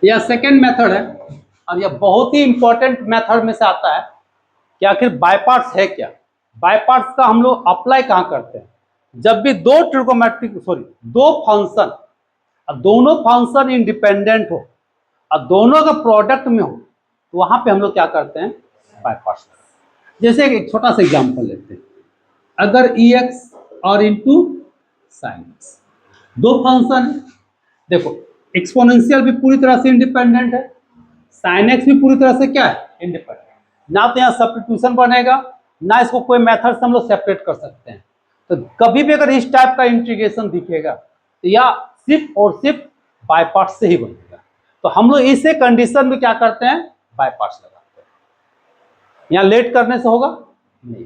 यह second method है और यह बहुत ही इंपॉर्टेंट मेथड में से आता है कि आखिर बाय पार्ट्स है क्या। बाय पार्ट्स का हम लोग अप्लाई कहाँ करते हैं? जब भी दो फंक्शन और दोनों फंक्शन इंडिपेंडेंट हो और दोनों का प्रोडक्ट में हो तो वहां पे हम लोग क्या करते हैं? By parts. जैसे एक छोटा सा एग्जांपल लेते हैं, अगर एक्स और इंटू साइन एक्स दो फंक्शन है, देखो एक्सपोनेंशियल भी पूरी तरह से इंडिपेंडेंट है, साइन एक्स भी पूरी तरह से क्या है? इंडिपेंडेंट। ना तो यहाँ सब्स्टिट्यूशन बनेगा, ना इसको कोई मेथड से हम लोग सेपरेट कर सकते हैं। तो कभी भी अगर इस टाइप का इंटीग्रेशन दिखेगा तो या सिर्फ और सिर्फ बाय पार्ट्स से ही बनेगा। तो हम लोग इसे कंडीशन में क्या करते हैं? बाय पार्ट्स लगाते हैं। यहाँ लेट करने से होगा नहीं,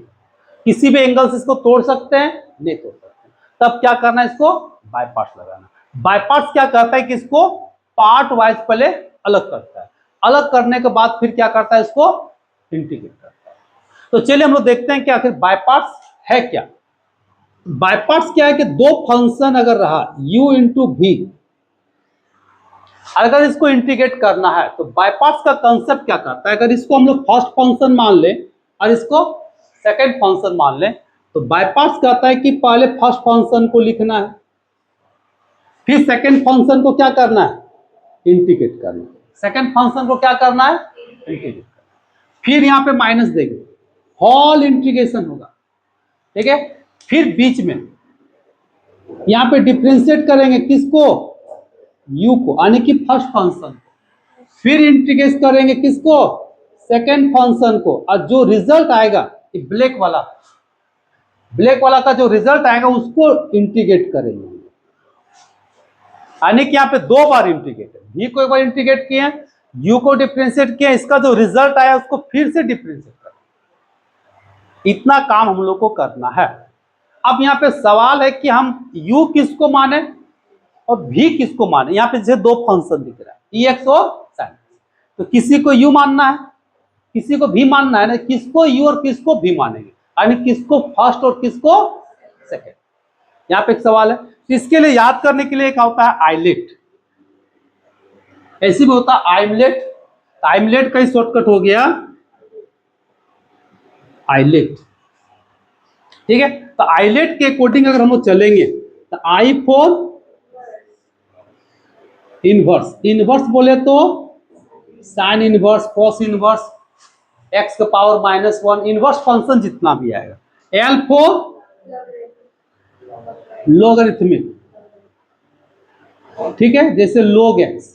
किसी भी एंगल से इसको तोड़ सकते हैं? नहीं तोड़ सकते। तब क्या करना है? इसको बाय पार्ट्स लगाना। बाय पार्ट्स क्या करता है कि इसको पार्ट वाइज पहले अलग करता है, अलग करने के बाद फिर क्या करता है? इसको इंटीग्रेट करता है। तो चलिए हम लोग देखते हैं कि आखिर बाय पार्ट्स है क्या। बाय पार्ट्स क्या है कि दो फंक्शन अगर रहा u इंटू भी, अगर इसको इंटीग्रेट करना है तो बाय पार्ट्स का कंसेप्ट क्या करता है? अगर इसको हम लोग फर्स्ट फंक्शन मान लें और इसको सेकंड फंक्शन मान लें तो बाय पार्ट्स कहता है कि पहले फर्स्ट फंक्शन को लिखना है, फिर सेकंड फंक्शन को क्या करना है? इंटीग्रेट करना है। सेकंड फंक्शन को क्या करना है? इंटीग्रेट करना है। फिर यहाँ पे माइनस देंगे, होल इंटीग्रेशन होगा, ठीक है। फिर बीच में यहाँ पे डिफरेंशिएट करेंगे किसको? u को, यानी कि फर्स्ट फंक्शन। फिर इंटीग्रेट करेंगे किसको? सेकंड फंक्शन को। और जो रिजल्ट आएगा ब्लैक वाला का जो रिजल्ट आएगा उसको इंटीग्रेट करेंगे, यानी कि यहाँ पे दो बार इंटीग्रेट है। v को एक बार इंटीग्रेट किए, u को डिफरेंशिएट किया, इसका जो रिजल्ट आया उसको फिर से डिफरेंशिएट करें। इतना काम हम लोग को करना है। अब यहाँ पे सवाल है कि हम u किसको माने और v किसको माने। यहाँ पे जैसे दो फंक्शन दिख रहा है ex और sin, तो किसी को u मानना है, किसी को v मानना है ना। किसको u और किसको v मानेंगे, यानी किसको फर्स्ट और किसको सेकंड। यहाँ पे एक सवाल है, इसके लिए याद करने के लिए क्या होता है? आइलेट। ऐसे भी होता है आइमलेट, आइमलेट का ही शॉर्टकट हो गया आइलेट, ठीक है। तो आइलेट के अकॉर्डिंग अगर हम लोग चलेंगे तो आई फॉर इनवर्स, इनवर्स बोले तो sine inverse, cos inverse, x का पावर -1, इनवर्स फंक्शन जितना भी आएगा। एल फॉर लोगरिथमिक, ठीक है, जैसे log x।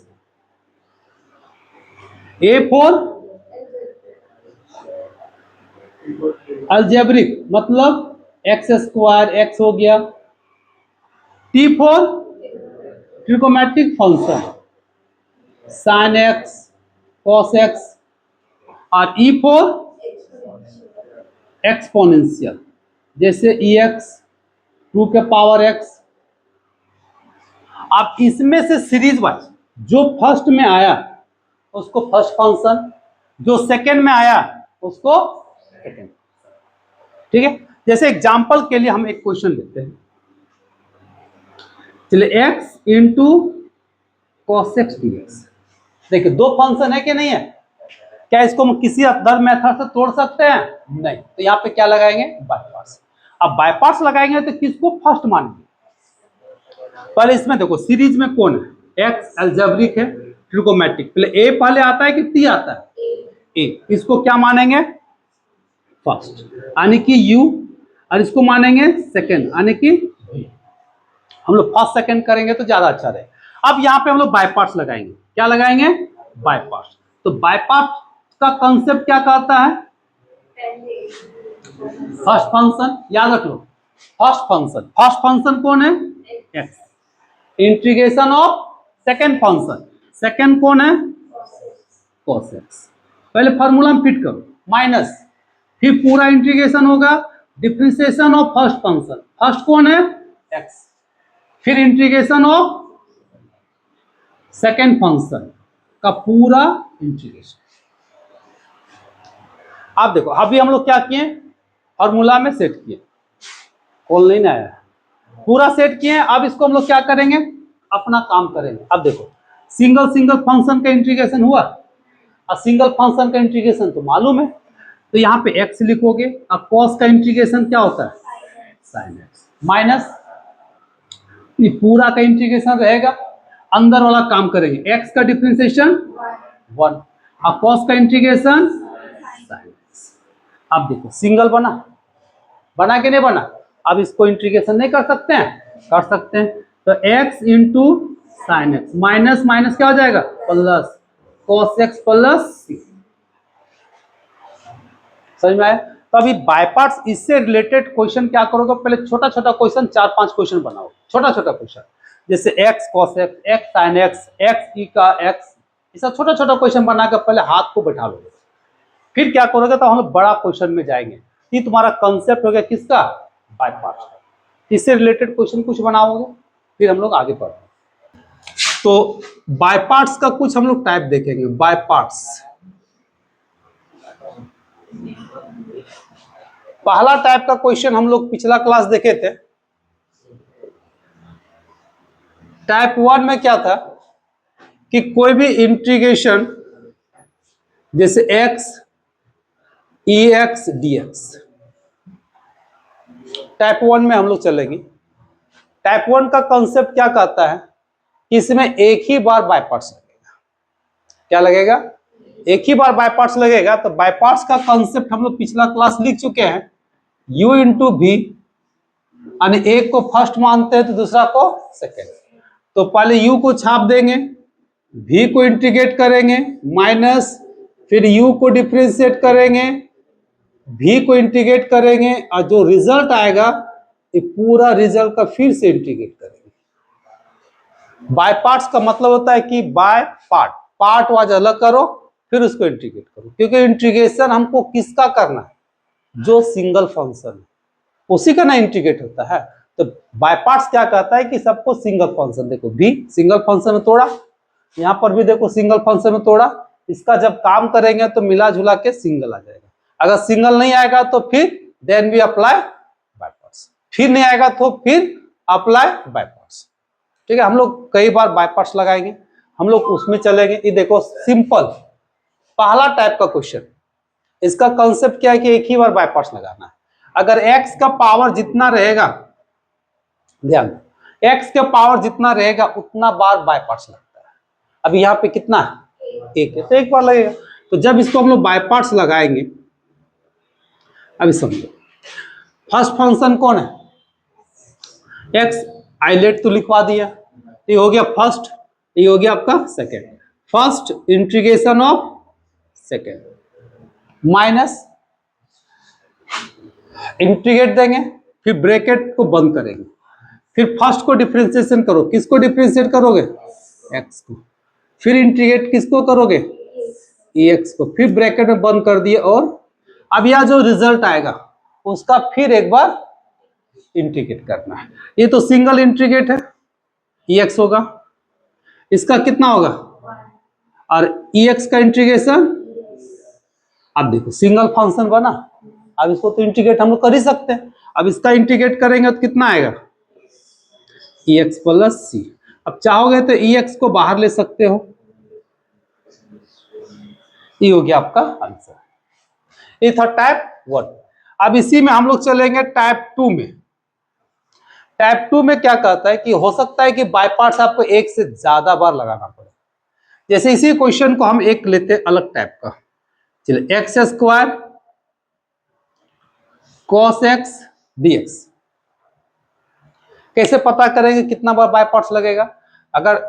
A for algebraic, मतलब x² x हो गया। T for trigonometric function, sine x, cos x. और ई फॉर एक्सपोनेंशियल, जैसे ex 2 के पावर x। अब इसमें से सीरीज वाइज जो फर्स्ट में आया उसको फर्स्ट फंक्शन, जो सेकंड में आया उसको सेकंड, ठीक है। जैसे एग्जांपल के लिए हम एक क्वेश्चन लेते हैं, चलिए x into cos x dx। देखिए दो फंक्शन है कि नहीं है? क्या इसको हम किसी अदर मेथड से तोड़ सकते हैं? नहीं। तो यहाँ पे क्या लगाएंगे? By parts. अब बाय पार्ट्स लगाएंगे तो किसको फर्स्ट मानेंगे? पहले इसमें देखो सीरीज में कौन है? x अलजेब्रिक है, ट्रिकोमेट्रिक। पहले a पहले आता है कि t आता है? a। इसको क्या मानेंगे? फर्स्ट, यानी कि u, और इसको मानेंगे सेकंड, यानी कि v। हम लोग फर्स्ट सेकंड करेंगे तो ज्यादा अच्छा रहेगा। अब यहाँ पे हम लोग बाय पार्ट्स लगाएंगे। क्या लगाएंगे? By parts. तो बाय पार्ट्स का कंसेप्ट क्या कहता है? फर्स्ट फंक्शन, याद रख लो फर्स्ट फंक्शन। फर्स्ट फंक्शन कौन है? x। Integration of second function, second कौन है? cos x। पहले फार्मूला में फिट करो, माइनस, फिर पूरा इंटीग्रेशन होगा, differentiation of first function, first कौन है? x, फिर इंटीग्रेशन ऑफ सेकंड फंक्शन का पूरा इंटीग्रेशन। आप देखो अभी हम लोग क्या किए? फॉर्मूला में सेट किए, कॉल नहीं आया, पूरा सेट किए। अब इसको हम लोग क्या करेंगे? अपना काम करेंगे। अब देखो सिंगल सिंगल फंक्शन का इंटीग्रेशन हुआ, और सिंगल फंक्शन का इंटीग्रेशन तो मालूम है, तो यहाँ पे x लिखोगे, और कॉस का इंटीग्रेशन क्या होता है, साइन एक्स, माइनस ये पूरा का इंटीग्रेशन रहेगा, अंदर वाला काम करेंगे, x का डिफरेंशिएशन 1 और कॉस का इंटीग्रेशन साइन एक्स। अब देखो सिंगल बना, बना कि नहीं बना, अब इसको इंटीग्रेशन नहीं कर सकते हैं, कर सकते हैं, तो x into sine x minus minus क्या हो जाएगा, प्लस कॉस एक्स प्लस सी। समझ में आया। तो अभी बाय पार्ट्स इससे रिलेटेड क्वेश्चन क्या करोगे, पहले छोटा छोटा क्वेश्चन 4-5 क्वेश्चन बनाओ, छोटा छोटा क्वेश्चन, जैसे x cos x, x sine x, x e का एक्स, ऐसा छोटा छोटा क्वेश्चन बनाकर पहले हाथ को बैठा लोगे, फिर क्या करोगे तो हम लोग बड़ा क्वेश्चन में जाएंगे। ये तुम्हारा कंसेप्ट हो गया किसका, बाय पार्ट्स। इससे रिलेटेड क्वेश्चन कुछ बनाओगे, फिर हम लोग आगे बढ़ेंगे। तो बाय पार्ट्स का कुछ हम लोग टाइप देखेंगे। बाय पार्ट्स, पहला टाइप का क्वेश्चन हम लोग पिछला क्लास देखे थे। टाइप 1 में क्या था कि कोई भी इंटीग्रेशन जैसे x ई एक्स डी एक्स, टाइप 1 में हम लोग चलेंगे। टाइप 1 का कंसेप्ट क्या कहता है कि इसमें एक ही बार बाय पार्ट्स लगेगा। क्या लगेगा, एक ही बार बाय पार्ट्स लगेगा। तो बाय पार्ट्स का कंसेप्ट हम लोग पिछला क्लास लिख चुके हैं, u इंटू भी, यानी एक को फर्स्ट मानते हैं तो दूसरा को सेकेंड। तो पहले u को छाप देंगे, v को इंटीग्रेट करेंगे, माइनस फिर u को डिफरेंशिएट करेंगे, v को इंटीग्रेट करेंगे, और जो रिजल्ट आएगा ये पूरा रिजल्ट का फिर से इंटीग्रेट करेंगे। बाय पार्ट्स का मतलब होता है कि बाय पार्ट, पार्ट वाइज अलग करो फिर उसको इंटीग्रेट करो, क्योंकि इंटीग्रेशन हमको किसका करना है, जो सिंगल फंक्शन है उसी का ना इंटीग्रेट होता है। तो बाय पार्ट्स क्या कहता है कि सबको सिंगल फंक्शन, देखो भी सिंगल फंक्शन में तोड़ा, यहां पर भी देखो सिंगल फंक्शन में तोड़ा, इसका जब काम करेंगे तो मिला जुला के सिंगल आ जाएगा। अगर सिंगल नहीं आएगा तो फिर then we apply by parts, फिर नहीं आएगा तो फिर अप्लाई बाय पार्ट्स। ठीक है, हम लोग कई बार बाय पार्ट्स लगाएंगे, हम लोग उसमें चलेंगे। ये देखो सिंपल पहला टाइप का क्वेश्चन, इसका कंसेप्ट क्या है कि एक ही बार बाय पार्ट्स लगाना है। अगर x का पावर जितना रहेगा, ध्यान, x का पावर जितना रहेगा उतना बार बाय पार्ट्स लगता है। अब यहाँ पे कितना है, एक है, तो एक बार लगेगा। तो जब इसको हम लोग बाय पार्ट्स लगाएंगे, अभी समझो फर्स्ट फंक्शन कौन है, x, आइलेट तो लिखवा दिया, ये हो गया फर्स्ट, ये हो गया आपका second. First integration of second, minus integrate देंगे, फिर ब्रैकेट को बंद करेंगे, फिर फर्स्ट को डिफरेंशिएशन करो, किसको डिफरेंशिएट करोगे, x को, फिर इंटीग्रेट किसको करोगे, ex को, फिर ब्रैकेट में बंद कर दिए। और अब यह जो रिजल्ट आएगा उसका फिर एक बार इंटीग्रेट करना है। ये तो सिंगल इंटीग्रेट है, ex होगा, इसका कितना होगा, और ex का इंटीग्रेशन, अब देखो सिंगल फंक्शन बना, अब इसको तो इंटीग्रेट हम लोग कर ही सकते हैं। अब इसका इंटीग्रेट करेंगे तो कितना आएगा, ex प्लस सी। अब चाहोगे तो ex को बाहर ले सकते हो, ये हो गया आपका आंसर। ये था टाइप 1। अब इसी में हम लोग चलेंगे टाइप 2 में। टाइप 2 में क्या कहता है कि हो सकता है कि बाय पार्ट्स आपको एक से ज्यादा बार लगाना पड़े। जैसे इसी क्वेश्चन को हम एक लेते हैं अलग टाइप का, चलिए X square cos X D X. कैसे पता करेंगे कितना बार बाय पार्ट्स लगेगा, अगर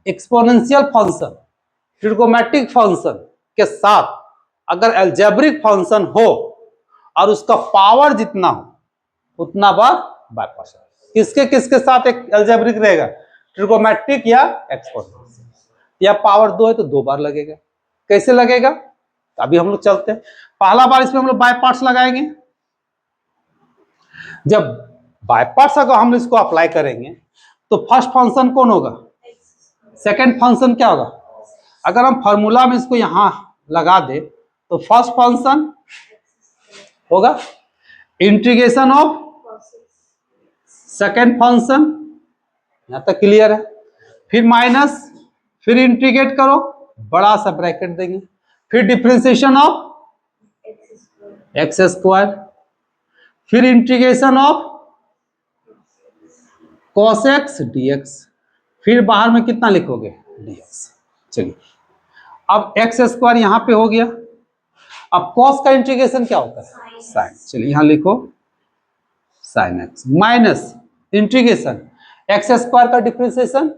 एक्सपोनेंशियल फंक्शन ट्रिगोमेट्रिक फंक्शन के साथ अगर अलजेब्रिक फंक्शन हो और उसका पावर जितना हो उतना बार बाय पार्ट्स। किसके किसके साथ एक अलजेब्रिक रहेगा, ट्रिगोमेट्रिक या एक्सपोनेंशियल, या पावर 2 है तो 2 बार लगेगा। कैसे लगेगा, तो अभी हम लोग चलते हैं। पहला बार इसमें हम लोग बाय पार्ट्स लगाएंगे। जब बाय पार्ट्स अगर हम इसको अप्लाई करेंगे तो फर्स्ट फंक्शन कौन होगा, सेकंड फंक्शन क्या होगा। अगर हम फॉर्मूला में इसको यहां लगा दे तो फर्स्ट फंक्शन होगा इंटीग्रेशन ऑफ सेकंड फंक्शन, यहां तक क्लियर है, फिर माइनस फिर इंटीग्रेट करो, बड़ा सा ब्रैकेट देंगे, फिर डिफरेंशिएशन ऑफ एक्स स्क्वायर, फिर integration of cos x dx, फिर बाहर में कितना लिखोगे dx। चलिए अब एक्स स्क्वायर यहां पे हो गया। अब cos का इंटीग्रेशन क्या होता है साइन, चलिए यहां लिखो sine x minus integration x square का डिफरेंशिएशन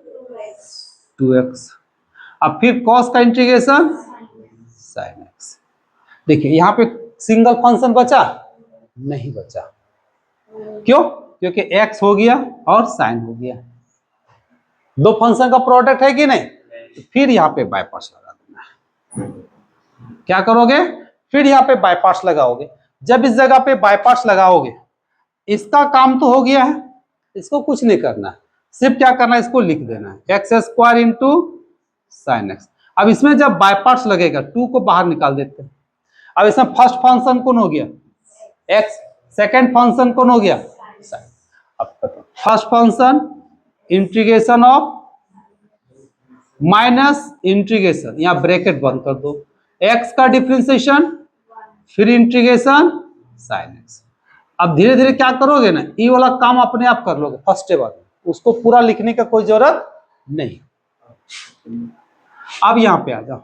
2x, अब फिर cos का इंटीग्रेशन साइन एक्स। देखिए यहां पे सिंगल फंक्शन बचा नहीं बचा, क्यों? क्योंकि x हो गया और साइन हो गया, दो फंक्शन का प्रोडक्ट है कि नहीं। तो फिर यहां पे बाय पार्ट्स लगा देना है। क्या करोगे? फिर यहां पे बाय पार्ट्स लगाओगे। जब इस जगह पे बाय पार्ट्स लगाओगे, इसका काम तो हो गया है, इसको कुछ नहीं करना है, सिर्फ क्या करना है, इसको लिख देना है x square into sine x. अब इसमें जब बाय पार्ट्स लगेगा 2 को बाहर निकाल देते हैं। अब इसमें फर्स्ट फंक्शन कौन हो गया एक्स, सेकेंड फंक्शन कौन हो गया साइन। अब first function integration of minus integration, यहां ब्रैकेट बंद कर दो, एक्स का डिफरेंशिएशन फिर इंटीग्रेशन साइन एक्स। अब धीरे धीरे क्या करोगे ना, ये वाला काम अपने आप कर लोगे फर्स्ट स्टेप, उसको पूरा लिखने का कोई जरूरत नहीं। अब यहां पे आ जाओ,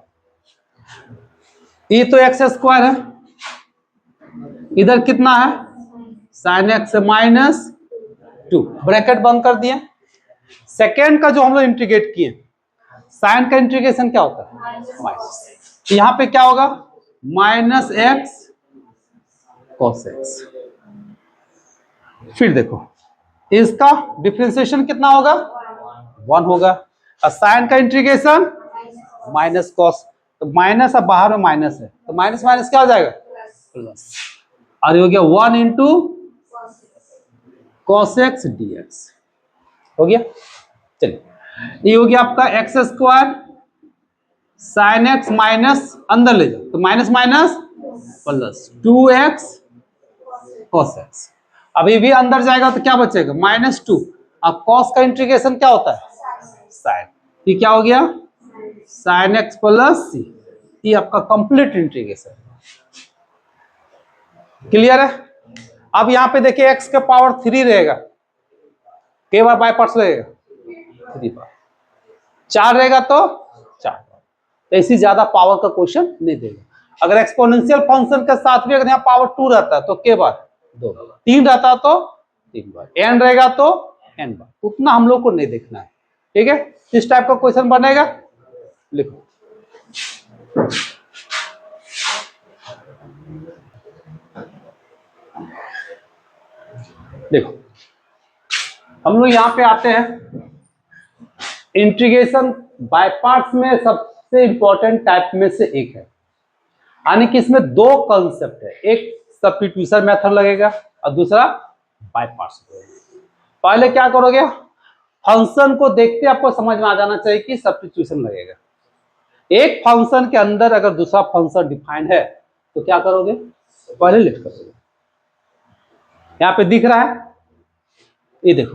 ये तो एक्स स्क्वायर है, इधर कितना है साइन एक्स माइनस 2, ब्रैकेट बंद कर दिया। सेकेंड का जो हम लोग इंटीग्रेट किए, साइन का इंटीग्रेशन क्या होता है माइनस, यहां पे क्या होगा माइनस एक्स कॉस एक्स। फिर देखो इसका डिफरेंशिएशन कितना होगा 1 होगा, और साइन का इंटीग्रेशन माइनस कॉस, तो माइनस अब बाहर में माइनस है, तो माइनस माइनस क्या हो जाएगा प्लस, और ये हो गया 1 इंटू कॉस एक्स डीएक्स हो गया। चलिए ये हो गया आपका x square sine x minus अंदर ले जाओ, तो minus minus plus 2x cos x. अभी भी अंदर जाएगा तो क्या बचेगा -2। अब कॉस का इंटीग्रेशन क्या होता है साइन, ये क्या हो गया साइन एक्स प्लस सी, ये आपका कंप्लीट इंटीग्रेशन। क्लियर है? अब यहां पे देखिए x का पावर 3 रहेगा, कई बार बाय पार्ट्स लगेगा 3 बार, 4 रहेगा तो 4 बार, तो ऐसी ज्यादा पावर का क्वेश्चन नहीं देगा। अगर एक्सपोनेंशियल फंक्शन के साथ भी अगर यहाँ पावर 2 रहता है तो के बार 2 बार, 3 रहता तो 3 बार, n रहेगा तो n बार, उतना हम लोग को नहीं देखना है। ठीक है, इस टाइप का क्वेश्चन बनेगा, लिखो देखो हम लोग यहां पे आते हैं इंटीग्रेशन बाय पार्ट्स में सबसे इंपॉर्टेंट टाइप में से एक है, यानी कि इसमें दो कॉन्सेप्ट है, एक सब्स्टिट्यूशन मेथड लगेगा और दूसरा बाय पार्ट्स लगेगा। पहले क्या करोगे, फंक्शन को देखते आपको समझ में आ जाना चाहिए कि सब्स्टिट्यूशन लगेगा। एक फंक्शन के अंदर अगर दूसरा फंक्शन डिफाइंड है तो क्या करोगे, पहले लिख करोगे। यहां पे दिख रहा है, ये देखो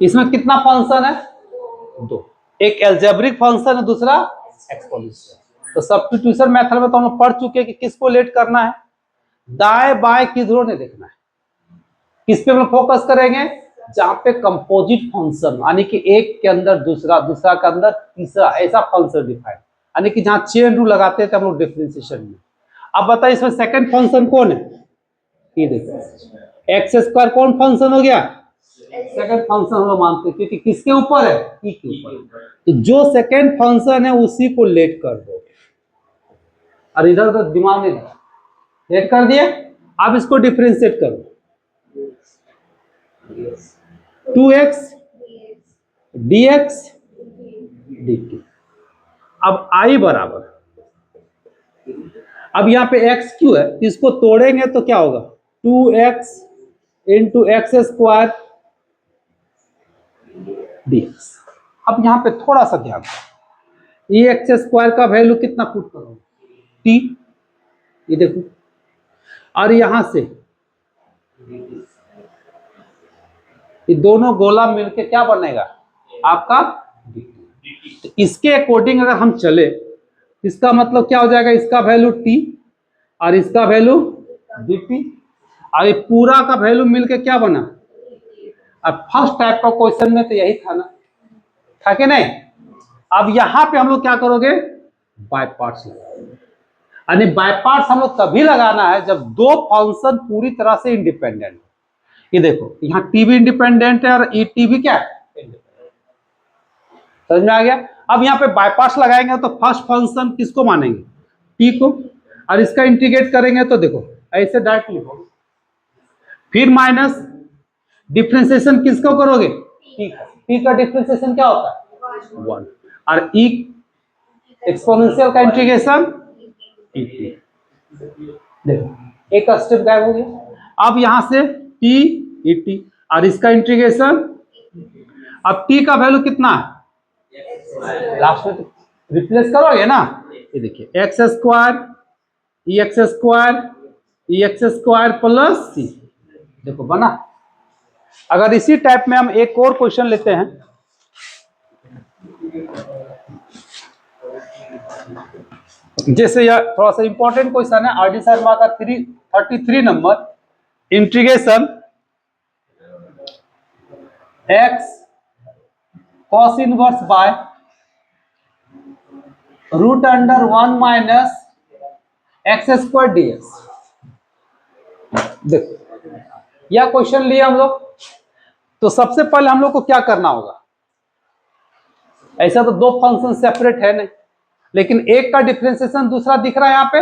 इसमें कितना फंक्शन है 2, एक एल्जेब्रिक फंक्शन है, दूसरा एक्सपोनेंशियल। तो सब्स्टिट्यूशन मेथड में तो हम लोग पढ़ चुके हैं कि किसको लेट करना है, दाएं बाएं किधरों नहीं देखना है, किस पे हम लोग फोकस करेंगे, जहां पे कंपोजिट फंक्शन यानी कि एक के अंदर दूसरा, दूसरा के अंदर तीसरा, ऐसा फंक्शन डिफाइन, यानी कि जहां चेन रूल लगाते थे हम लोग डिफरेंशिएशन में। अब बताइए इसमें सेकंड फंक्शन कौन है, ये देखो एक्स स्क्वायर कौन फंक्शन हो गया, सेकंड फंक्शन हम लोग मानते हैं, क्योंकि किसके ऊपर है ई के ऊपर, तो जो सेकंड फंक्शन है उसी को लेट कर दो, और इधर उधर दिमाग में लेट कर दिए। अब इसको डिफरेंशिएट करो, 2x dx dt। अब i बराबर, अब यहां पे x क्यों है, इसको तोड़ेंगे तो क्या होगा 2x into x square dx। अब यहां पे थोड़ा सा ध्यान, ये एक्स स्क्वायर का वैल्यू कितना पुट करो t, ये देखो, और यहां से ये दोनों गोला मिलके क्या बनेगा आपका तो इसके अकॉर्डिंग अगर हम चले, इसका मतलब क्या हो जाएगा, इसका वैल्यू टी और इसका वैल्यू डी टी, और ये पूरा का वैल्यू मिलके क्या बना। अब फर्स्ट टाइप का क्वेश्चन में तो यही था ना, था कि नहीं। अब यहां पे हम लोग क्या करोगे, बाय पार्ट्स लगाओगे। यानी बाय पार्ट्स हम लोग तभी लगाना है जब दो फंक्शन पूरी तरह से इंडिपेंडेंट। ये देखो यहाँ टी भी इंडिपेंडेंट है और ई टी भी क्या है, समझ में आ गया। अब यहाँ पे बाय पार्ट्स लगाएंगे तो फर्स्ट फंक्शन किसको मानेंगे, टी को, और इसका इंटीग्रेट करेंगे तो देखो ऐसे डायरेक्ट लिखोगे, फिर माइनस डिफरेंशिएशन किसको करोगे, टी का। टी का डिफरेंशिएशन क्या होता है, 1, और ई एक्सपोनेंशियल का इंटीग्रेशन ई टी। देखो एक स्टेप गायब हो गया। अब यहां से टी ई टी और इसका इंटीग्रेशन, अब टी का वैल्यू कितना है, लास्ट में रिप्लेस करोगे ना, ये देखिए एक्स स्क्वायर ई एक्स स्क्वायर प्लस सी, देखो बना। अगर इसी टाइप में हम एक और क्वेश्चन लेते हैं, जैसे यह थोड़ा सा इंपॉर्टेंट क्वेश्चन है, आर डी शर्मा का 33 number, integration X cos inverse by root under 1 minus X square D X. देखो यह क्वेश्चन लिए हम लोग, तो सबसे पहले हम लोग को क्या करना होगा, ऐसा तो दो फंक्शन सेपरेट है नहीं, लेकिन एक का डिफरेंशिएशन दूसरा दिख रहा है यहाँ पे।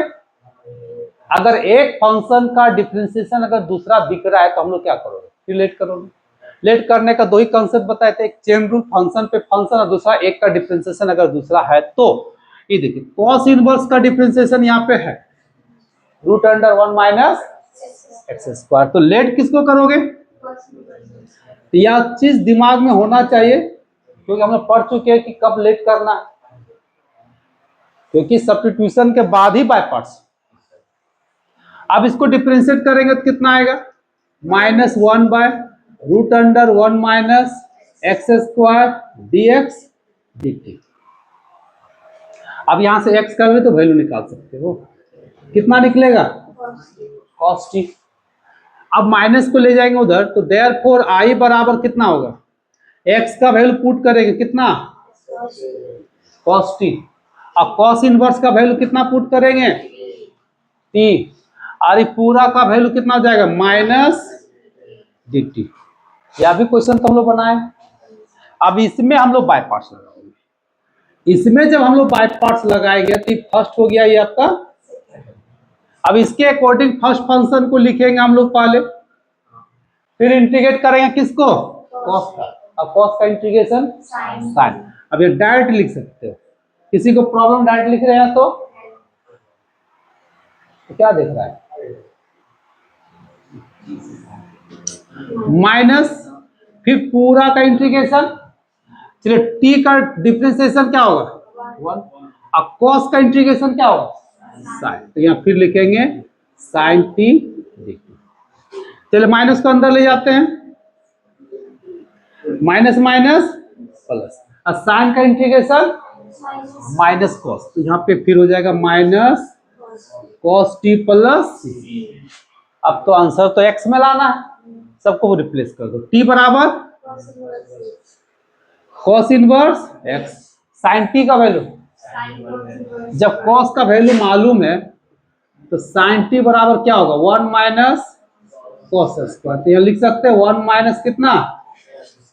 अगर एक फंक्शन का डिफरेंशिएशन अगर दूसरा दिख रहा है तो हम लोग क्या करोगे, रिलेट करोगे। लेट करने का दो ही कंसेप्ट बताए थे, एक चेन रूल फंक्शन पे फंक्शन, और दूसरा एक का डिफरेंशिएशन अगर दूसरा है तो। ये देखिए कॉस इनवर्स का डिफरेंशिएशन यहाँ पे है root under 1 minus X square, तो लेट किसको करोगे, यह चीज दिमाग में होना चाहिए, क्योंकि हम लोग पढ़ चुके हैं कि कब लेट करना है, क्योंकि सब्स्टिट्यूशन के बाद ही बाय पार्ट्स। अब इसको डिफरेंशिएट करेंगे तो कितना आएगा, -1 by root under 1 minus X square D X D T. अब यहां से x का भी तो वैल्यू निकाल सकते हो, कितना निकलेगा, cos t। अब माइनस को ले जाएंगे उधर, तो देयरफॉर i बराबर कितना होगा, x का वैल्यू पुट करेंगे कितना, cos t। अब cos इनवर्स का वैल्यू कितना पुट करेंगे, t, और ये पूरा का वैल्यू कितना हो जाएगा, माइनस डी टी। यह भी क्वेश्चन तो हम लोग बनाए। अब इसमें हम लोग बाय पार्ट्स लगाएंगे, इसमें जब हम लोग बाय पार्ट्स लगाएंगे तो फर्स्ट हो गया ये आपका। अब इसके अकॉर्डिंग फर्स्ट फंक्शन को लिखेंगे हम लोग पहले, फिर इंटीग्रेट करेंगे किसको, cos का। अब cos का इंटीग्रेशन sin। अब ये डायरेक्ट लिख सकते हो, किसी को प्रॉब्लम डायरेक्ट लिख रहे हैं तो क्या देख रहा है, माइनस फिर पूरा का इंटीग्रेशन, चलिए t का डिफरेंशिएशन क्या होगा 1, अब cos का इंटीग्रेशन क्या होगा sin, तो यहाँ फिर लिखेंगे sin t dt। चलिए माइनस को अंदर ले जाते हैं, माइनस माइनस प्लस, और sin का इंटीग्रेशन माइनस cos, तो यहाँ पे फिर हो जाएगा माइनस cos t प्लस। अब तो आंसर तो x में लाना है, सबको रिप्लेस कर दो, t बराबर cos inverse x, sin t का वैल्यू, जब cos का वैल्यू मालूम है तो sin t बराबर क्या होगा 1 माइनस cos स्क्वायर, तो यहाँ लिख सकते हैं 1 माइनस कितना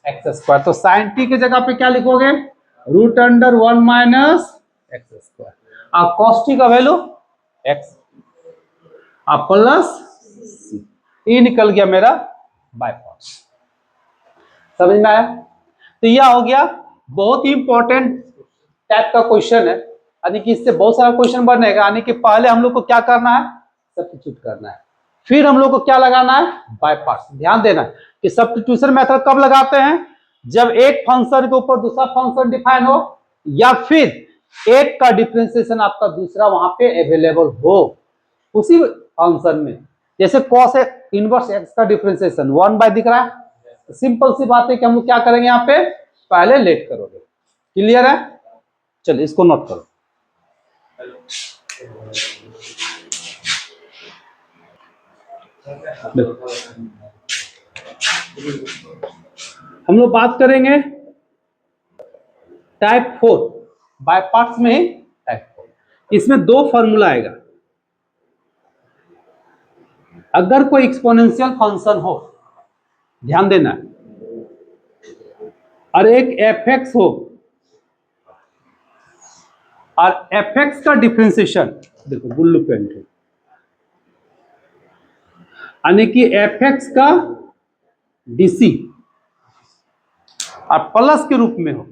x स्क्वायर। तो sin t की जगह पे क्या लिखोगे, root under 1 minus x square, और cos t का वैल्यू x, और प्लस ये निकल गया मेरा बाय पार्ट्स। समझ में आया। तो यह हो गया बहुत ही इंपॉर्टेंट टाइप का क्वेश्चन है, यानी कि इससे बहुत सारा क्वेश्चन बनेगा। यानी कि पहले हम लोग को क्या करना है, सब्स्टिट्यूट करना है, फिर हम लोग को क्या लगाना है, बाय पार्ट्स। ध्यान देना कि सब्स्टिट्यूशन मेथड कब लगाते हैं, जब एक फंक्शन के ऊपर दूसरा फंक्शन डिफाइन हो, या फिर एक का डिफरेंशिएशन आपका दूसरा वहां पे अवेलेबल हो उसी फंक्शन में। जैसे cos इनवर्स x का डिफरेंशिएशन 1 बाय दिख रहा है, सिंपल सी बात है कि हम लोग क्या करेंगे, यहाँ पे पहले लेट करोगे, क्लियर है? चलिए इसको नोट करो। हम लोग बात करेंगे टाइप 4, बाय पार्ट्स में ही टाइप 4। इसमें दो फॉर्मूला आएगा। अगर कोई एक्सपोनेंशियल फंक्शन हो, ध्यान देना, और एक एफ हो, और एफ का डिफरेंशिएशन, देखो ब्लू पेंट है, यानी कि एफ का डीसी और प्लस के रूप में हो,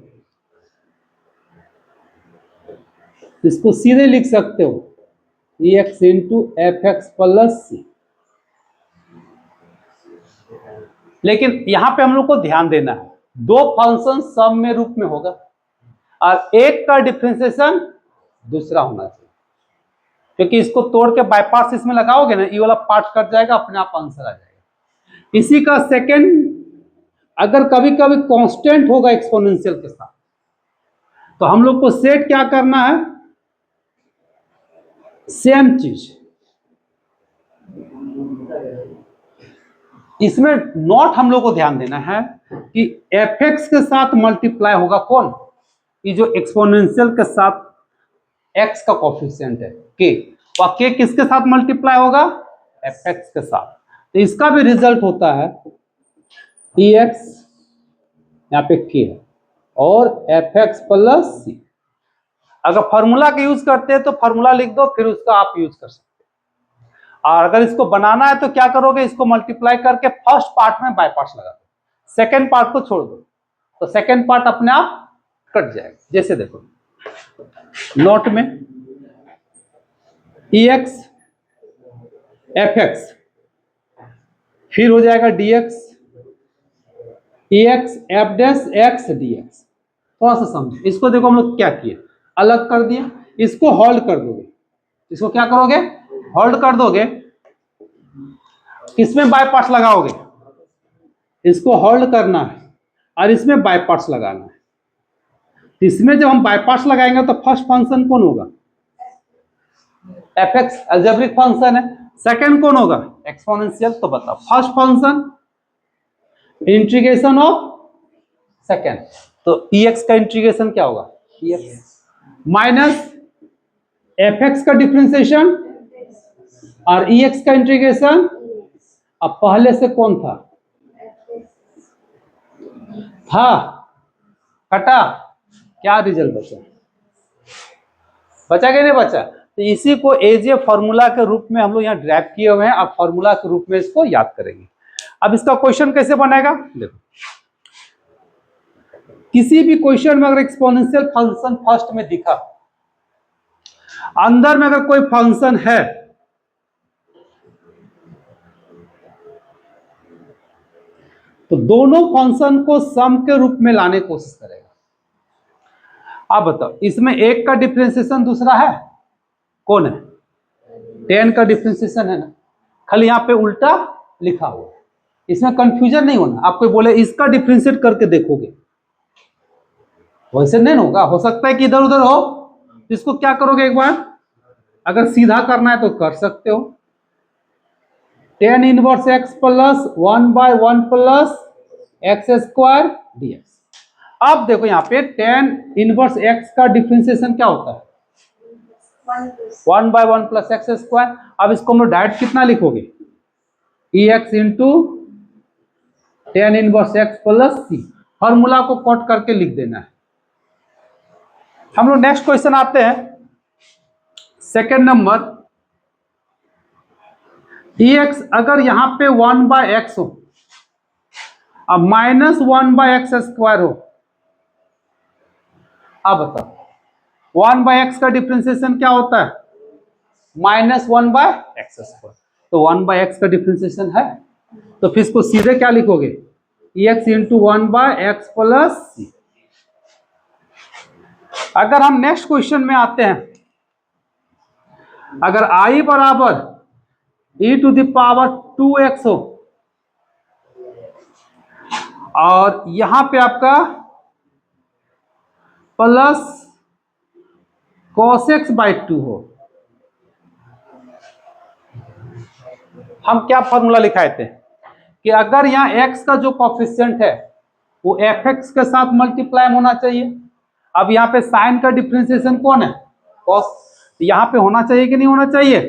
इसको सीधे लिख सकते हो x into f x plus c. लेकिन यहां पे हम लोग को ध्यान देना है, दो फंक्शन सम में रूप में होगा और एक का डिफरेंशिएशन दूसरा होना चाहिए, क्योंकि इसको तोड़ के बाय पार्ट्स इसमें लगाओगे ना, ये वाला पार्ट कट जाएगा, अपने आप आंसर आ जाएगा। इसी का सेकंड, अगर कभी कभी कांस्टेंट होगा एक्सपोनेंशियल के साथ, तो हम लोग को सेट क्या करना है, सेम चीज इसमें नॉट हम लोग को ध्यान देना है कि एफ एक्स के साथ मल्टीप्लाई होगा कौन, ये जो एक्सपोनेंशियल के साथ एक्स का कोफिशिएंट है के, और के किसके साथ मल्टीप्लाई होगा, एफ एक्स के साथ। तो इसका भी रिजल्ट होता है ई एक्स, यहाँ पे के है, और एफ एक्स प्लस सी। अगर फॉर्मूला का यूज करते हैं तो फॉर्मूला लिख दो, फिर उसका आप यूज कर सकते हैं। और अगर इसको बनाना है तो क्या करोगे, इसको मल्टीप्लाई करके फर्स्ट पार्ट में बाय पार्ट्स लगा दो, सेकेंड पार्ट को छोड़ दो, तो सेकेंड पार्ट अपने आप कट जाएगा। जैसे देखो नोट में ई एक्स एफ एक्स, फिर हो जाएगा डी एक्स ई x f dash x d x. थोड़ा सा समझो इसको, देखो हम लोग क्या किए, अलग कर दिया, इसको होल्ड कर दोगे, इसको क्या करोगे, होल्ड कर दोगे, किसमें बाय पार्ट्स लगाओगे, इसको होल्ड करना है और इसमें बाय पार्ट्स लगाना है। इसमें जब हम बाय पार्ट्स लगाएंगे तो फर्स्ट फंक्शन कौन होगा, एफ एक्स अलजेब्रिक फंक्शन है, सेकंड कौन होगा, एक्सपोनेंशियल। तो बताओ first function integration of second, तो ई एक्स का इंटीग्रेशन क्या होगा, ई एक्स माइनस एफ एक्स का डिफरेंशिएशन और ई एक्स का इंटीग्रेशन। अब पहले से कौन था, कटा, क्या रिजल्ट बचा, बचा कि नहीं बचा। तो इसी को एज ए फॉर्मूला के रूप में हम लोग यहाँ ड्राइव किए हुए हैं, अब फॉर्मूला के रूप में इसको याद करेंगे। अब इसका क्वेश्चन कैसे बनेगा, देखो किसी भी क्वेश्चन में अगर एक्सपोनेंशियल फंक्शन फर्स्ट में दिखा, अंदर में अगर कोई फंक्शन है तो दोनों फंक्शन को सम के रूप में लाने की कोशिश करेगा। आप बताओ इसमें एक का डिफरेंशिएशन दूसरा है, कौन है, 10 का डिफरेंशिएशन है ना, खाली यहां पे उल्टा लिखा हुआ, इसमें कंफ्यूजन नहीं होना। आपको बोले इसका डिफरेंशिएट करके देखोगे, वैसे नहीं होगा, हो सकता है कि इधर उधर हो, इसको क्या करोगे, एक बार अगर सीधा करना है तो कर सकते हो, 10 inverse x plus 1/1 plus X square D X. अब देखो यहाँ पे 10 इनवर्स एक्स का डिफरेंशिएशन क्या होता है, 1/1 प्लस एक्स स्क्वायर। अब इसको हम लोग डायरेक्ट कितना लिखोगे, e x into 10 inverse x plus c, formula को कट करके लिख देना है। हम लोग नेक्स्ट क्वेश्चन आते हैं, सेकेंड नंबर, ई एक्स अगर यहां पे 1/x हो अब माइनस 1/x स्क्वायर हो, अब बताओ 1/x का डिफरेंशिएशन क्या होता है, माइनस 1/x स्क्वायर, तो 1/x का डिफरेंशिएशन है, तो फिर इसको सीधे क्या लिखोगे, एक्स इंटू 1/x प्लस सी। अगर हम नेक्स्ट क्वेश्चन में आते हैं, अगर i बराबर e to the power 2x हो और यहां पे आपका प्लस cos x बाई 2 हो। हम क्या फॉर्मूला लिखाए थे कि अगर यहाँ x का जो कॉफिशिएंट है वो fx के साथ मल्टीप्लाई होना चाहिए। अब यहाँ पे साइन का डिफरेंशिएशन कौन है? cos। यहाँ पे होना चाहिए कि नहीं होना चाहिए?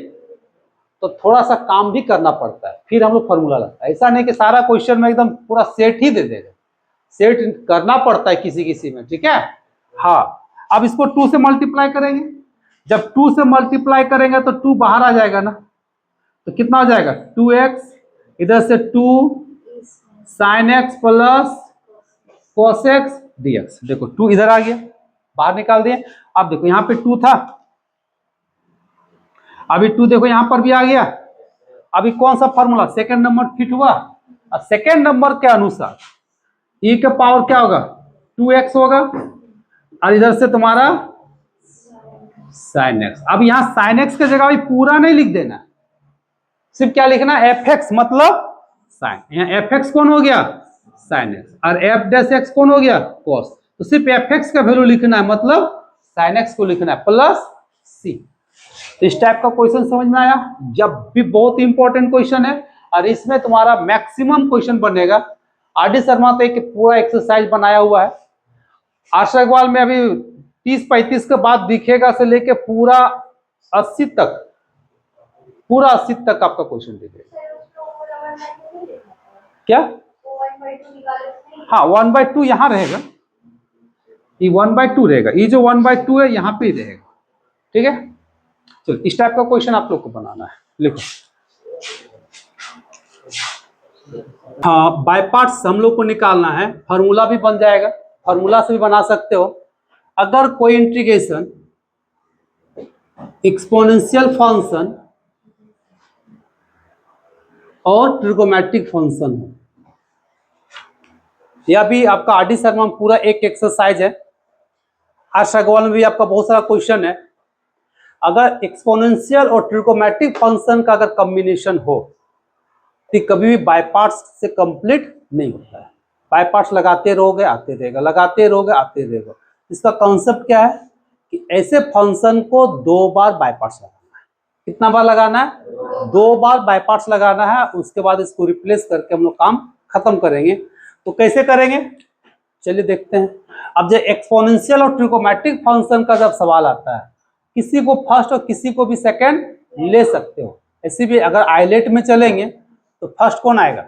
तो थोड़ा सा काम भी करना पड़ता है, फिर हम लोग फॉर्मूला लगता है। ऐसा नहीं कि सारा क्वेश्चन में एकदम पूरा सेट ही दे देगा, सेट करना पड़ता है किसी किसी में, ठीक है। हाँ, अब इसको 2 से मल्टीप्लाई करेंगे। जब 2 से मल्टीप्लाई करेंगे तो 2 बाहर आ जाएगा ना, तो कितना हो जाएगा? 2x, इधर से 2 sin x plus cos x dx। देखो 2 इधर आ गया, बाहर निकाल दिए। अब देखो यहाँ पे 2 था, अभी 2 देखो यहां पर भी आ गया। अभी कौन सा फॉर्मूला सेकंड नंबर फिट हुआ? और सेकंड नंबर के अनुसार e का पावर क्या होगा? 2x होगा, और इधर से तुम्हारा sin x। अब यहां sin x की जगह भी पूरा नहीं लिख देना, सिर्फ क्या लिखना? fx मतलब sin। यहाँ fx कौन हो गया? sin x, और f डैश x कौन हो गया? cos। तो सिर्फ fx का वैल्यू लिखना है, मतलब sin x को लिखना है प्लस c। तो इस टाइप का क्वेश्चन समझ में आया? जब भी बहुत इंपॉर्टेंट क्वेश्चन है, और इसमें तुम्हारा मैक्सिमम क्वेश्चन बनेगा। आर.डी. शर्मा तो एक पूरा एक्सरसाइज बनाया हुआ है। आशा अग्रवाल में अभी 30-35 के बाद दिखेगा से लेके पूरा 80 तक, पूरा 80 तक आपका क्वेश्चन दिखेगा। क्या? हाँ, 1/2 यहाँ रहेगा, ये 1/2 रहेगा, ये जो 1/2 है यहाँ पे ही रहेगा, ठीक है। चलो इस टाइप का क्वेश्चन आप लोग को बनाना है, लिखो। हाँ, बाय पार्ट्स हम लोग को निकालना है, फार्मूला भी बन जाएगा, फार्मूला से भी बना सकते हो। अगर कोई इंटीग्रेशन एक्सपोनेंशियल फंक्शन और ट्रिगोमेट्रिक फंक्शन हो, यह भी आपका आर.डी. शर्मा में पूरा एक एक्सरसाइज है। आशा अग्रवाल में भी आपका बहुत सारा क्वेश्चन है। अगर एक्सपोनेंशियल और ट्रिगोमेट्रिक फंक्शन का अगर कॉम्बिनेशन हो तो कभी भी बाय पार्ट्स से कंप्लीट नहीं होता है। बाय पार्ट्स लगाते रहोगे आते रहेगा, लगाते रहोगे आते रहेगा। इसका कॉन्सेप्ट क्या है कि ऐसे फंक्शन को 2 बार बाय पार्ट्स लगाना है। कितना बार लगाना है? 2 बार बाय पार्ट्स लगाना है। उसके बाद इसको रिप्लेस करके हम लोग काम खत्म करेंगे। तो कैसे करेंगे चलिए देखते हैं। अब जब एक्सपोनेंशियल और ट्रिगोमेट्रिक फंक्शन का जब सवाल आता है, किसी को फर्स्ट और किसी को भी सेकंड ले सकते हो। ऐसे भी अगर आइलेट में चलेंगे तो फर्स्ट कौन आएगा?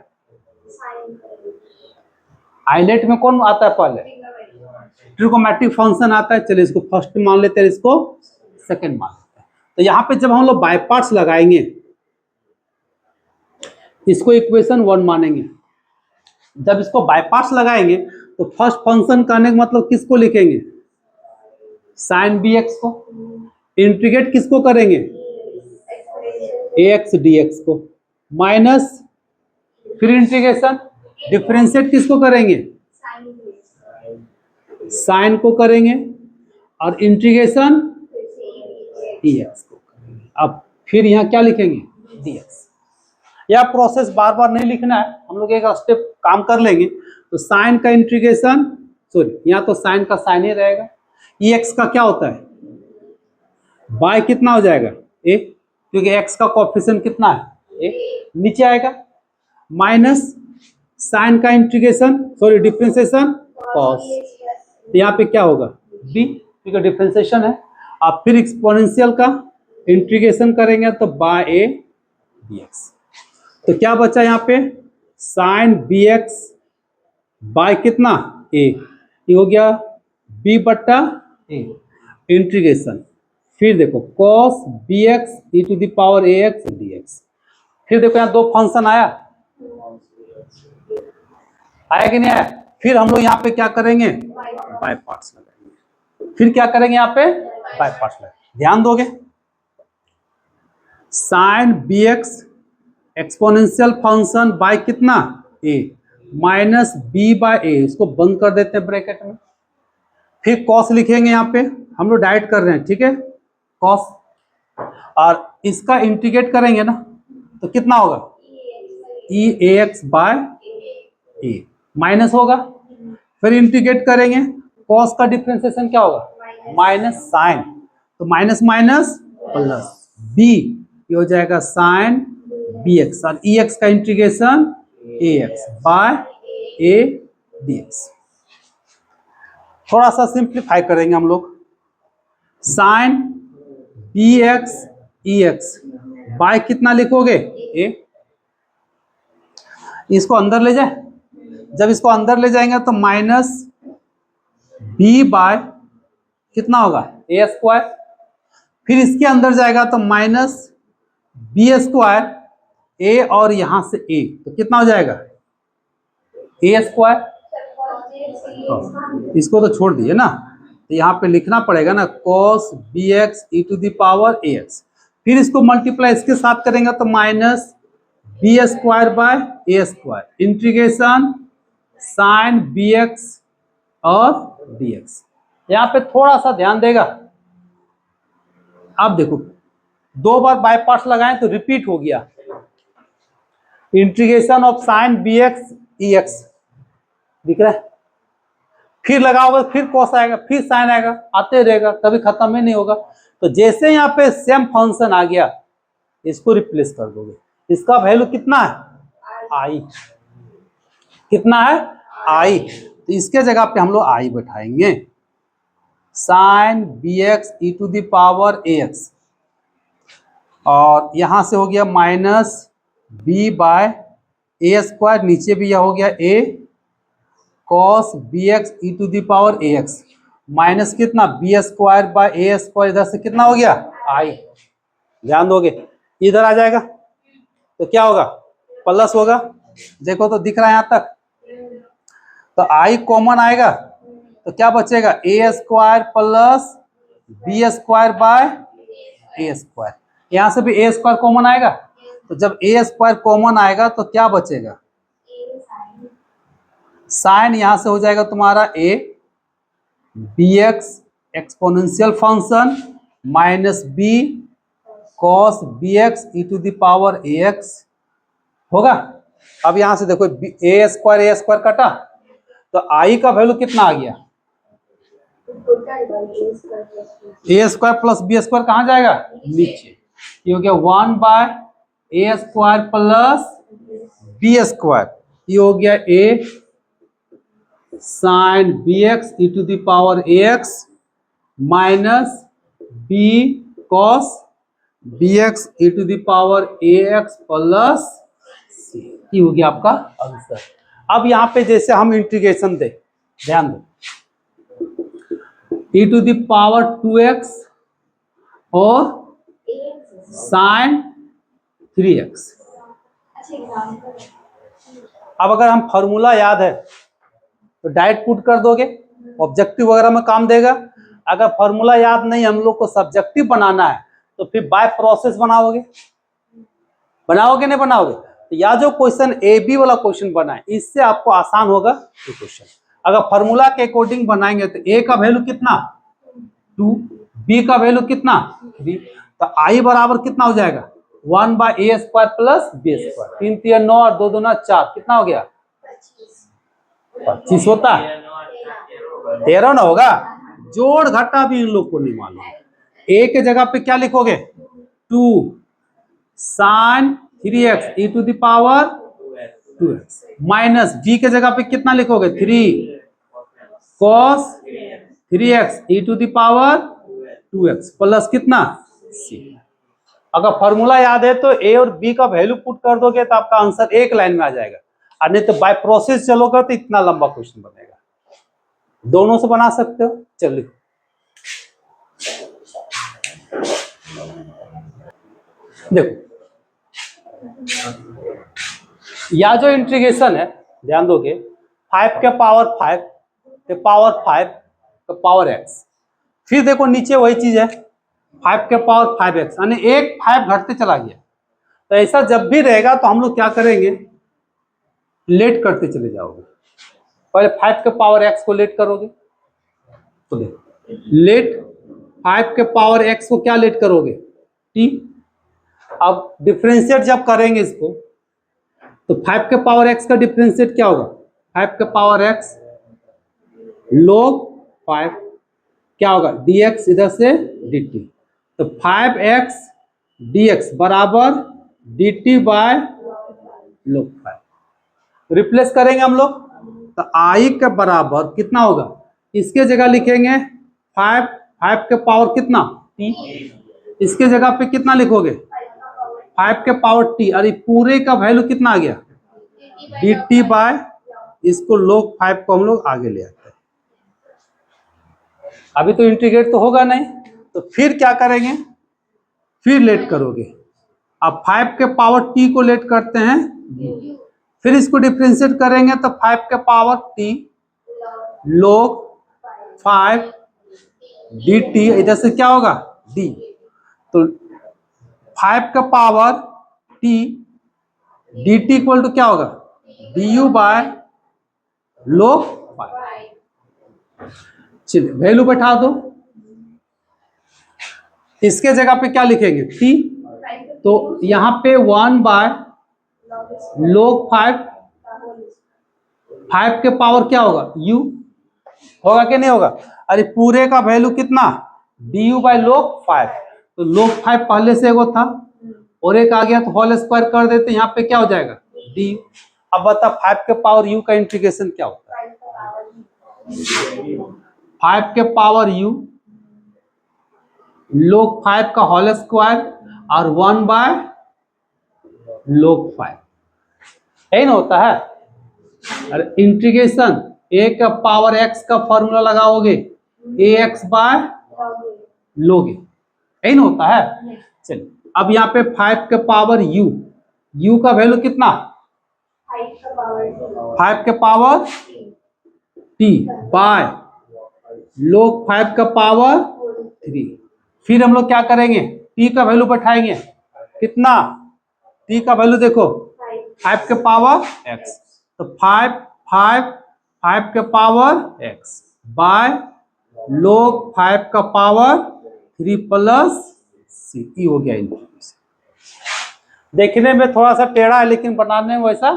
आइलेट में कौन आता है पहले? ट्रिगोमेट्रिक फंक्शन आता है। चलिए इसको फर्स्ट मान लेते हैं, इसको सेकंड मान लेते हैं। तो यहाँ पे जब हम लोग बाय पार्ट्स लगाएंगे, इसको इक्वेशन 1 मानेंगे। जब इसको बाय पार्ट्स लगाएंगे तो फर्स्ट फंक्शन करने का मतलब किसको लिखेंगे? साइन bx को। इंटीग्रेट किसको करेंगे? ax dx को, माइनस फिर इंटीग्रेशन डिफरेंशिएट किसको करेंगे? साइन को करेंगे, और इंटीग्रेशन dx को करेंगे। अब फिर यहाँ क्या लिखेंगे? dx। यह प्रोसेस बार बार नहीं लिखना है, हम लोग एक स्टेप काम कर लेंगे। तो साइन का इंटीग्रेशन, सॉरी यहाँ तो साइन का साइन ही रहेगा। एक्स का क्या होता है? बाय कितना हो जाएगा? ए, क्योंकि एक्स का कोएफिशिएंट कितना है? ए, नीचे आएगा। माइनस साइन का इंटीग्रेशन, सॉरी डिफरेंशिएशन कॉस, यहाँ पे क्या होगा? बी, क्योंकि डिफरेंशिएशन है। आप फिर एक्सपोनेंशियल का इंटीग्रेशन करेंगे तो बाय ए dx। तो क्या बचा यहाँ पे? साइन bx बाय कितना? ए, ये हो गया b बट्टा ए इंटीग्रेशन। फिर देखो cos bx e to the power ax dx। फिर देखो यहाँ 2 फंक्शन आया कि नहीं आया? फिर हम लोग यहाँ पे क्या करेंगे? बाय पार्ट्स लगाएंगे। फिर क्या करेंगे यहाँ पे? बाय पार्ट्स लगाएंगे। ध्यान दोगे, sine bx exponential function by कितना? a, minus b by A, इसको बंद कर देते हैं ब्रैकेट में। फिर cos लिखेंगे, यहाँ पे हम लोग डायरेक्ट कर रहे हैं, ठीक है, cos, और इसका इंटीग्रेट करेंगे ना तो कितना होगा? e ax by A, minus होगा। फिर इंटीग्रेट करेंगे कॉस का डिफरेंशिएशन क्या होगा? माइनस साइन, तो माइनस माइनस प्लस, बी ये हो जाएगा साइन बी एक्स, और ई एक्स का integration A X by A D x. थोड़ा सा सिंप्लीफाई करेंगे हम लोग, sine B x E X by कितना लिखोगे? ए। इसको अंदर ले जाए, जब इसको अंदर ले जाएंगे तो माइनस बी बाय कितना होगा? ए स्क्वायर, फिर इसके अंदर जाएगा तो माइनस बी स्क्वायर ए और यहां से ए, तो कितना हो जाएगा? ए स्क्वायर। इसको तो छोड़ दिए ना, तो यहाँ पे लिखना पड़ेगा ना cos B x E to the power A X, फिर इसको मल्टीप्लाई इसके साथ करेंगे तो minus B square by A square, integration sine B X और डी एक्स। यहाँ पे थोड़ा सा ध्यान देगा, अब देखो दो बार बाय पार्ट्स लगाएं तो रिपीट हो गया, integration of sine B x E X दिख रहा है, फिर लगाओगे फिर कॉस आएगा, फिर साइन आएगा, आते रहेगा, कभी खत्म ही नहीं होगा। तो जैसे यहाँ पे सेम फंक्शन आ गया, इसको रिप्लेस कर दोगे, इसका वैल्यू कितना है? आई। कितना है? आई। तो इसके जगह पे हम लोग आई बैठाएंगे, sine B x E to the power A x, और यहां से हो गया minus b by A square, नीचे भी यह हो गया a cos B x E to the power A x, minus कितना? B square by A square, इधर से कितना हो गया? आई। ध्यान दोगे, इधर आ जाएगा तो क्या होगा? प्लस होगा, देखो तो दिख रहा है यहां तक, तो आई कॉमन आएगा तो क्या बचेगा? A square plus B square by A square, यहां से भी ए स्क्वायर कॉमन आएगा, तो जब ए स्क्वायर कॉमन आएगा तो क्या बचेगा? साइन यहां से हो जाएगा तुम्हारा A B X exponential function minus B cos B x E to the power A X होगा। अब यहां से देखो ए स्क्वायर कटा, तो आई का वैल्यू कितना आ गया? A square plus B square कहां जाएगा? नीचे, ये हो गया 1 by A square plus B square, ये हो गया A sine B x E to the power A x minus B cos B x E to the power A X plus C, ये हो गया आपका आंसर। अब यहां पे जैसे हम इंटीग्रेशन दे, ध्यान दो, ई टू दी पावर 2x और साइन 3x। अब अगर हम फॉर्मूला याद है तो डायरेक्ट पुट कर दोगे, ऑब्जेक्टिव वगैरह में काम देगा। अगर फॉर्मूला याद नहीं, हम लोग को सब्जेक्टिव बनाना है, तो फिर बाय प्रोसेस बनाओगे नहीं बनाओगे? तो या जो क्वेश्चन ए बी वाला क्वेश्चन बना है, इससे आपको आसान होगा ये क्वेश्चन। अगर फॉर्मूला के अकॉर्डिंग बनाएंगे तो ए का वैल्यू कितना? 2, बी का वैल्यू कितना? 3, तो आई बराबर कितना हो जाएगा? 1 by A square plus B square, 3 3 9 और 2 2 4, कितना हो गया? 25 होता है, 13 ना होगा, जोड़ घटा भी इन लोग को नहीं मालूम। ए के जगह पे क्या लिखोगे? 2 sine 3x E to the power 2x, minus B के जगह पे कितना लिखोगे? 3 cos 3x E to the power 2x plus कितना? c। अगर फॉर्मूला याद है तो ए और बी का वैल्यू पुट कर दोगे तो आपका आंसर एक लाइन में आ जाएगा, और नहीं तो बाय प्रोसेस चलोगे तो इतना लंबा क्वेश्चन बनेगा। दोनों से बना सकते हो। चलिए देखो, या जो इंटीग्रेशन है, ध्यान दोगे, 5 के पावर 5 के पावर 5 के पावर x, फिर देखो नीचे वही चीज है 5 के पावर 5x, यानी एक 5 घटते चला गया। तो ऐसा जब भी रहेगा तो हम लोग क्या करेंगे? लेट करते चले जाओगे, पहले 5 के पावर x को लेट करोगे, तो देखो लेट 5 के पावर x को क्या लेट करोगे? t। अब डिफरेंशिएट जब करेंगे इसको, तो 5 के पावर x का डिफरेंशिएट क्या होगा? 5 के पावर x log 5, क्या होगा dx इधर से dt, तो 5x dx बराबर dt बाय log 5। रिप्लेस करेंगे हम लोग, तो I के बराबर कितना होगा, इसके जगह लिखेंगे 5 के पावर कितना t, इसके जगह पे कितना लिखोगे 5 के पावर t, और ये पूरे का वैल्यू कितना आ गया dt बाय, इसको log 5 को हम लोग आगे ले आते हैं। अभी तो इंटीग्रेट तो होगा नहीं, तो फिर क्या करेंगे, फिर लेट करोगे। अब 5 के पावर t को लेट करते हैं, फिर इसको डिफरेंशिएट करेंगे तो 5 के पावर t log 5 dt, इधर से क्या होगा d, तो 5 का power t dt equal to क्या होगा du बाय log 5। चलिए वैल्यू बैठा दो, इसके जगह पे क्या लिखेंगे t, तो यहां पे 1 बाय log 5, 5 के पावर क्या होगा u, होगा कि नहीं होगा, अरे पूरे का वैल्यू कितना du बाय log 5, तो log 5 पहले से एगो था और एक आ गया, तो होल स्क्वायर कर देते, यहाँ पे क्या हो जाएगा du। अब बता 5 के पावर u का इंटीग्रेशन क्या होता है, 5 के पावर u log 5 का होल स्क्वायर और 1 बाय log 5, यही ना होता है। अरे इंटीग्रेशन a का पावर x का फॉर्मूला लगाओगे ax बाय log a, यही ना होता है। चलिए अब यहाँ पे 5 के पावर u का वैल्यू कितना 5 के पावर t बाय log 5 का पावर 3, फिर हम लोग क्या करेंगे t का वैल्यू बैठाएंगे कितना, t का वैल्यू देखो 5 के पावर x, तो 5 के पावर x बाय log 5 का पावर 3 प्लस c, ई हो गया इंटीग्रेशन। देखने में थोड़ा सा टेढ़ा है लेकिन बनाने में वैसा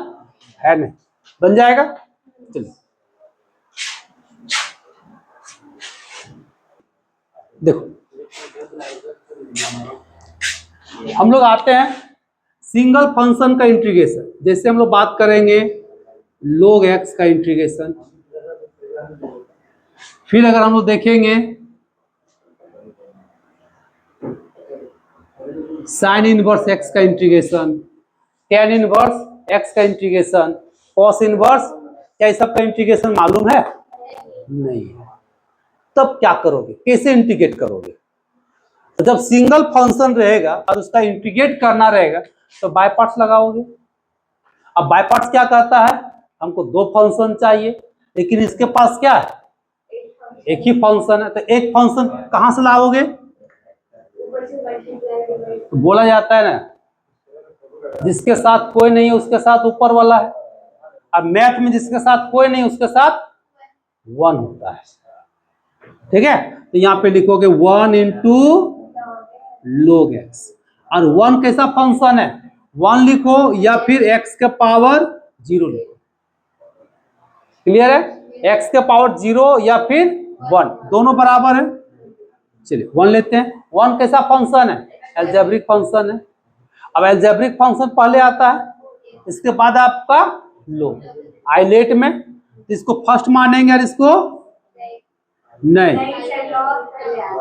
है नहीं, बन जाएगा। चलिए देखो, हम लोग आते हैं सिंगल फंक्शन का इंटीग्रेशन, जैसे हम लोग बात करेंगे log x का इंटीग्रेशन, फिर अगर हम लोग देखेंगे साइन इनवर्स x का इंटीग्रेशन, tan इनवर्स x का इंटीग्रेशन, cos इनवर्स, क्या इस सब का इंटीग्रेशन मालूम है नहीं है, तब क्या करोगे, कैसे इंटीग्रेट करोगे, तो जब सिंगल फंक्शन रहेगा और उसका इंटीग्रेट करना रहेगा तो बाय पार्ट्स लगाओगे। अब बाय पार्ट्स क्या कहता है, हमको दो फंक्शन चाहिए लेकिन इसके पास क्या है एक ही फंक्शन है, तो एक फंक्शन कहां से लाओगे, तो बोला जाता है ना जिसके साथ कोई नहीं है उसके साथ ऊपर वाला है, अब मैथ में जिसके साथ कोई नहीं उसके साथ 1 होता है, ठीक है। तो यहाँ पे लिखोगे 1 इंटू log x, और 1 कैसा फंक्शन है 1 लिखो या फिर x के पावर 0 लिखो, क्लियर है, x के पावर 0 या फिर 1 दोनों बराबर है। चलिए 1 लेते हैं, 1 कैसा फंक्शन है एल्जेब्रिक फंक्शन है। अब एल्जेब्रिक फंक्शन पहले आता है, इसके बाद आपका log, आइलेट में इसको फर्स्ट मानेंगे और इसको नहीं,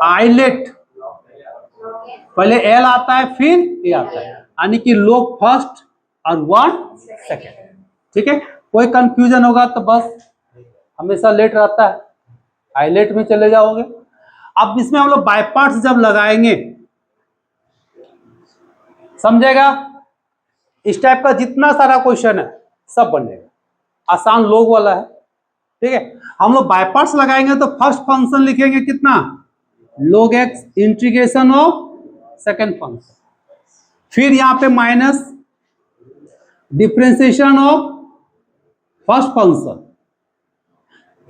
आइलेट पहले एल आता है फिर ए आता है, यानी कि log फर्स्ट और 1 सेकेंड, ठीक है। कोई कंफ्यूजन होगा तो बस हमेशा लेट रहता है, आइलेट में चले जाओगे। अब इसमें हम लोग बाय पार्ट्स जब लगाएंगे समझेगा, इस टाइप का जितना सारा क्वेश्चन है सब बनेगा, आसान log वाला है, ठीक है। हम लोग बाय पार्ट्स लगाएंगे तो फर्स्ट फंक्शन लिखेंगे कितना log x integration of second function, फिर यहां पे minus differentiation of first function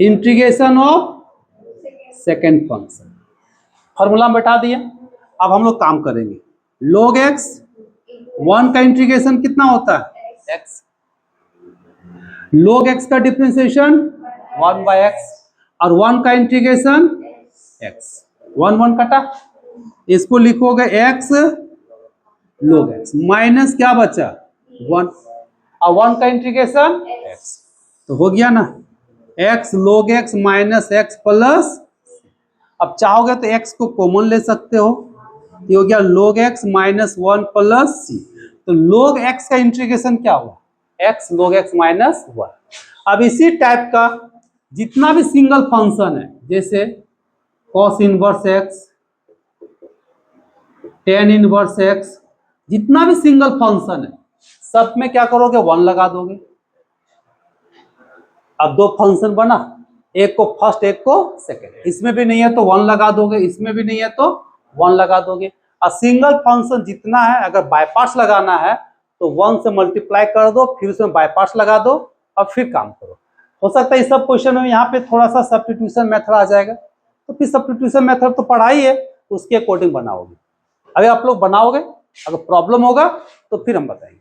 integration of second function, formula में बैठा दिया। अब हम लोग काम करेंगे, log x 1 का इंटीग्रेशन कितना होता है x, log x का डिफरेंशिएशन 1 बाय x, और 1 का इंटीग्रेशन x, 1 1 कटा, इसको लिखोगे x log x माइनस क्या बचा 1, और 1 का इंटीग्रेशन x, तो हो गया ना x log x minus x plus, अब चाहोगे तो x को कॉमन ले सकते हो, ये हो गया log x minus 1 plus c, तो log x का इंटीग्रेशन क्या हुआ x log x माइनस 1। अब इसी टाइप का जितना भी सिंगल फंक्शन है, जैसे cos inverse x, tan inverse x, जितना भी सिंगल फंक्शन है सब में क्या करोगे 1 लगा दोगे। अब दो फंक्शन बना, एक को फर्स्ट एक को सेकंड, इसमें भी नहीं है तो 1 लगा दोगे, इसमें भी नहीं है तो 1 लगा दोगे। और सिंगल फंक्शन जितना है अगर बाय पार्ट्स लगाना है तो 1 से मल्टीप्लाई कर दो, फिर उसमें बाय पार्ट्स लगा दो और फिर काम करो। हो सकता है इस सब क्वेश्चन में यहाँ पे थोड़ा सा सब्स्टिट्यूशन मेथड आ जाएगा, तो फिर सब्स्टिट्यूशन मेथड तो पढ़ा ही है, उसके अकॉर्डिंग बनाओगे। अगर आप लोग बनाओगे, अगर प्रॉब्लम होगा तो फिर हम बताएंगे।